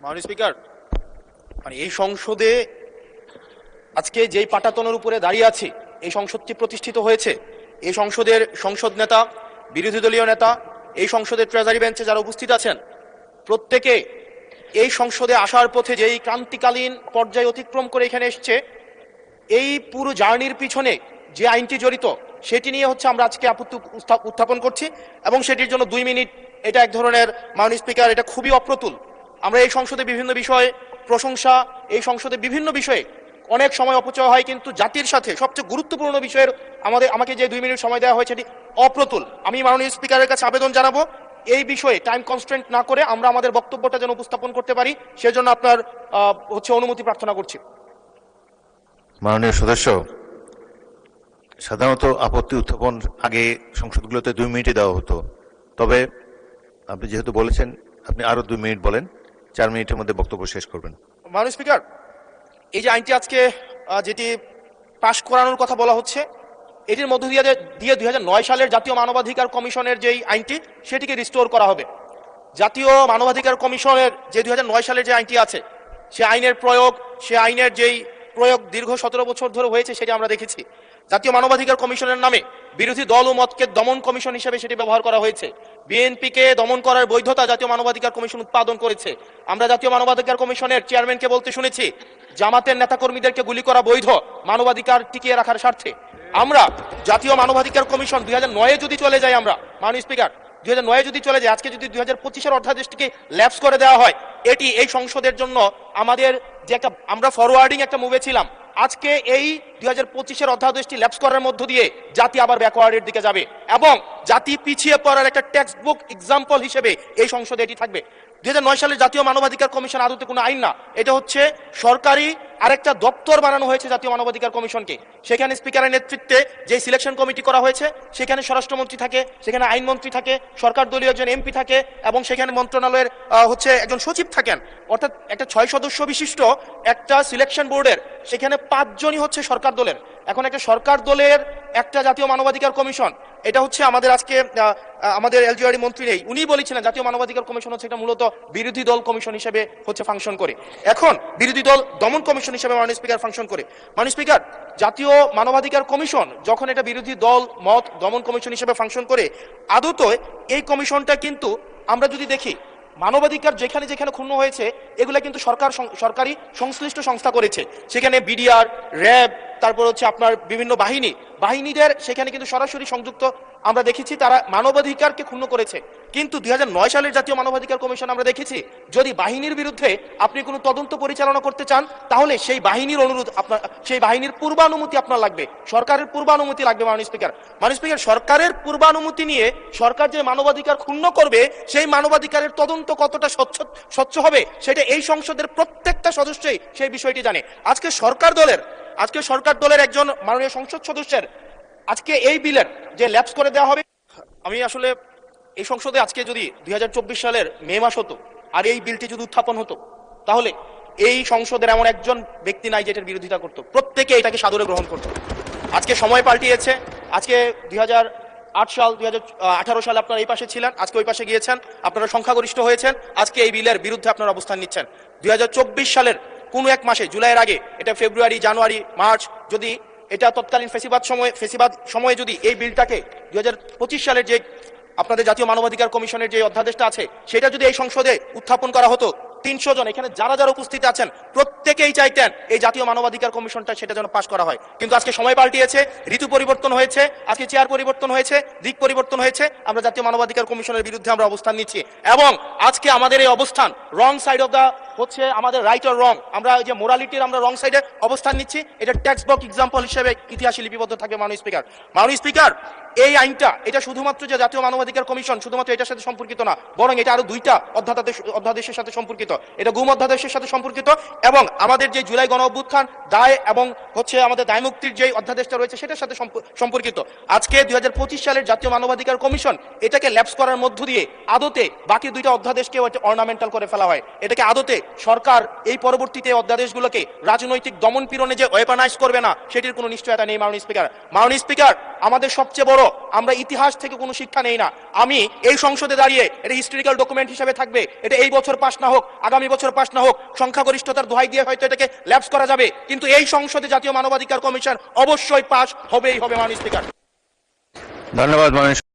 মাননীয় স্পিকার, এই সংসদে আজকে যেই পাটাতনের উপরে দাঁড়িয়ে আছি, এই সংসদটি প্রতিষ্ঠিত হয়েছে, এই সংসদের সংসদ নেতা, বিরোধী দলীয় নেতা, এই সংসদের ট্রেজারি বেঞ্চে যারা উপস্থিত আছেন, প্রত্যেকে এই সংসদে আসার পথে যেই ক্রান্তিকালীন পর্যায়ে অতিক্রম করে এখানে এসছে, এই পুরো জার্নির পিছনে যে আইনটি জড়িত সেটি নিয়ে হচ্ছে আমরা আজকে আপত্তি উত্থাপন করছি এবং সেটির জন্য 2 মিনিট এটা এক ধরনের, মাননীয় স্পিকার, এটা খুবই অপ্রতুল। আমরা এই সংসদে বিভিন্ন বিষয়ে প্রশংসা, এই সংসদে বিভিন্ন বিষয়ে অনেক সময় অপচয় হয়, কিন্তু জাতির সাথে সবচেয়ে গুরুত্বপূর্ণ বিষয়ের আমাকে যে 2 মিনিট সময় দেওয়া হয়েছে এটি অপ্রতুল। আমি মাননীয় স্পিকারের কাছে আবেদন জানাবো এই বিষয়ে টাইম কনস্ট্রেন্ট না করে আমরা আমাদের বক্তব্যটা যেন উপস্থাপন করতে পারি, সেজন্য আপনার অনুমতি প্রার্থনা করছি। মাননীয় সদস্য, সাধারণত আপত্তি উত্থাপন আগে সংসদগুলোতে 2 মিনিটে দেওয়া হতো, তবে আপনি যেহেতু বলেছেন আপনি আরো 2 মিনিট বলেন, 4 মিনিটের মধ্যে বক্তব্য শেষ করবেন। মাননীয় স্পিকার, এই যে আইনটি আজকে যেটি পাশ করানোর কথা বলা হচ্ছে, এটির মধ্য দিয়ে 2009 সালের জাতীয় মানবাধিকার কমিশনের যেই আইনটি সেটিকে রিস্টোর করা হবে। জাতীয় মানবাধিকার কমিশনের যে 2009 সালের যে আইনটি আছে, সে আইনের প্রয়োগ দীর্ঘ 17 বছর ধরে হয়েছে, সেটি আমরা দেখেছি। জাতীয় মানবাধিকার কমিশনের নামে বিরোধী দল ও মতকে দমন কমিশন হিসেবে সেটি ব্যবহার করা হয়েছে। বিএনপিকে দমন করার বৈধতা জাতীয় মানবাধিকার কমিশন উৎপাদন করেছে। আমরা জাতীয় মানবাধিকার কমিশনের চেয়ারম্যানকে বলতে শুনেছি, জামাতের নেতাকর্মীদেরকে গুলি করা বৈধ মানবাধিকার টিকিয়ে রাখার স্বার্থে। আমরা জাতীয় মানবাধিকার কমিশন 2009 যদি চলে যাই, আমরা মাননীয় স্পিকার 2009 যদি চলে যায়, আজকে যদি 2025-এর অধ্যাদেশটিকে ল্যাপস করে দেওয়া হয়, এটি এই সংসদের জন্য আমাদের যে একটা আমরা ফরওয়ার্ডিং একটা মুভে ছিলাম, আজকে এই 2025-এর অধ্যাদেশটি ল্যাপস করার মধ্য দিয়ে জাতি আবার ব্যাকওয়ার্ডের দিকে যাবে এবং জাতি পিছিয়ে পড়ার একটা টেক্সট বুক এক্সাম্পল হিসেবে এই সংসদে এটি থাকবে। 2009 সালের জাতীয় মানবাধিকার কমিশন আদতে কোনো আইন না, এটা হচ্ছে সরকারি আরেকটা দপ্তর বানানো হয়েছে জাতীয় মানবাধিকার কমিশনকে। সেখানে স্পিকারের নেতৃত্বে যে সিলেকশন কমিটি করা হয়েছে, সেখানে স্বরাষ্ট্রমন্ত্রী থাকে, সেখানে আইনমন্ত্রী থাকে, সরকার দলীয় একজন এমপি থাকে এবং সেখানে মন্ত্রণালয়ের একজন সচিব থাকেন। অর্থাৎ একটা 6 সদস্য বিশিষ্ট একটা সিলেকশন বোর্ডের সেখানে 5 জনই হচ্ছে সরকার দলের। এখন একটা সরকার দলের একটা জাতীয় মানবাধিকার কমিশন, এটা হচ্ছে আমাদের এলজিআরডি মন্ত্রী নেই, উনি বলেছিলেন জাতীয় মানবাধিকার কমিশন হচ্ছে এটা মূলত বিরোধী দল কমিশন হিসেবে ফাংশন করে। এখন বিরোধী দল দমন কমিশন হিসেবে মাননীয় স্পিকার ফাংশন করে। মাননীয় স্পিকার, জাতীয় মানবাধিকার কমিশন যখন এটা বিরোধী দল মত দমন কমিশন হিসেবে ফাংশন করে, আদতে এই কমিশনটা কিন্তু আমরা যদি দেখি মানবাধিকার যেখানে যেখানে ক্ষুণ্ণ হয়েছে এগুলা কিন্তু সরকারি সংশ্লিষ্ট সংস্থা করেছে। সেখানে বিডিআর, র্যাব, তারপর হচ্ছে আপনার বিভিন্ন বাহিনীদের সেখানে কিন্তু সরাসরি সংযুক্ত আমরা দেখেছি, তারা মানবাধিকারকে ক্ষুণ্ণ করেছে। কিন্তু 2009 সালের জাতীয় মানবাধিকার কমিশন আমরা দেখেছি, যদি বাহিনীর বিরুদ্ধে আপনি কোনো তদন্ত পরিচালনা করতে চান, তাহলে সেই বাহিনীর পূর্বানুমতি আপনার লাগবে, সরকারের পূর্বানুমতি লাগবে। মাননীয় স্পিকার, সরকারের পূর্বানুমতি নিয়ে সরকার যে মানবাধিকার ক্ষুণ্ণ করবে, সেই মানবাধিকারের তদন্ত কতটা স্বচ্ছ হবে সেটা এই সংসদের প্রত্যেকটা সদস্যই সেই বিষয়টি জানে। আজকে সরকার দলের একজন মাননীয় সংসদ সদস্যের আজকে এই বিলের যে ল্যাপস করে দেওয়া হবে, আমি আসলে এই সংসদে আজকে যদি 2024 সালের মে মাস হতো আর এই বিলটি যদি উত্থাপন হতো, তাহলে এই সংসদের এমন একজন ব্যক্তি নাই যেটার বিরোধিতা করতো, প্রত্যেকে এটাকে সাদরে গ্রহণ করতো। আজকে সময় পাল্টিয়েছে। আজকে 2008 সাল, 2018 সালে আপনারা এই পাশে ছিলেন, আজকে ওই পাশে গিয়েছেন, আপনারা সংখ্যাগরিষ্ঠ হয়েছেন, আজকে এই বিলের বিরুদ্ধে আপনারা অবস্থান নিচ্ছেন। 2024 সালের কোনো এক মাসে, জুলাইয়ের আগে, এটা ফেব্রুয়ারি, জানুয়ারি, মার্চ, যদি এটা তৎকালীন ফেসিবাদ সময়ে যদি এই বিলটাকে 2025 সালের যে আপনাদের জাতীয় মানবাধিকার কমিশনের যে অধ্যাদেশটা আছে সেটা যদি এই সংসদে উত্থাপন করা হতো, 300 জন এখানে যারা উপস্থিত আছেন প্রত্যেকেই চাইতেন এই জাতীয় মানবাধিকার কমিশনটা সেটা যেন পাশ করা হয়। কিন্তু আজকে সময় পাল্টিয়েছে, ঋতু পরিবর্তন হয়েছে, আজকে চেয়ার পরিবর্তন হয়েছে, দিক পরিবর্তন হয়েছে, আমরা জাতীয় মানবাধিকার কমিশনের বিরুদ্ধে আমরা অবস্থান নিচ্ছি এবং আজকে আমাদের এই অবস্থান রং সাইড অফ দা হচ্ছে আমাদের রাইট অর রং, আমরা যে মোরালিটির আমরা রং সাইডে অবস্থান নিচ্ছি, এটা টেক্সট বুক এক্সাম্পল হিসেবে ইতিহাসে লিপিবদ্ধ থাকবে। মাননীয় স্পিকার, এই আইনটা এটা শুধুমাত্র যে জাতীয় মানবাধিকার কমিশন শুধুমাত্র এটার সাথে সম্পর্কিত না, বরং এটা আরো 2টা অধ্যাদেশের সাথে সম্পর্কিত। এটা গুম অধ্যাদেশের সাথে সম্পর্কিত এবং আমাদের যে জুলাই গণ অভ্যুত্থান দায় এবং হচ্ছে আমাদের দায় মুক্তির যে অধ্যাদেশটা রয়েছে সেটার সাথে সম্পর্কিত। আজকে 2025 সালের জাতীয় মানবাধিকার কমিশন এটাকে ল্যাপস করার মধ্য দিয়ে আদতে বাকি 2টা অধ্যাদেশকে অর্নামেন্টাল করে ফেলা হয়। এটাকে আদতে সরকার এই পরবর্তীতে অধ্যাদেশগুলোকে রাজনৈতিক দমন পীড়নে যে ওয়েপনাইজ করবে না, সেটির কোনো নিশ্চয়তা নেই। মাননীয় স্পিকার, আমাদের সবচেয়ে বড়, আমরা ইতিহাস থেকে কোনো শিক্ষা নেই না। আমি এই সংসদে দাঁড়িয়ে এটা হিস্টোরিক্যাল ডকুমেন্ট হিসেবে থাকবে, এটা এই বছর পাস না হোক, আগামী বছর পাশ না হোক, সংখ্যাগরিষ্ঠতার দোহাই দিয়ে হয়তো এটাকে ল্যাপস করা যাবে, কিন্তু এই সংসদে জাতীয় মানবাধিকার কমিশন অবশ্যই পাশ হবেই হবে। মাননীয় স্পিকার, ধন্যবাদ মাননীয়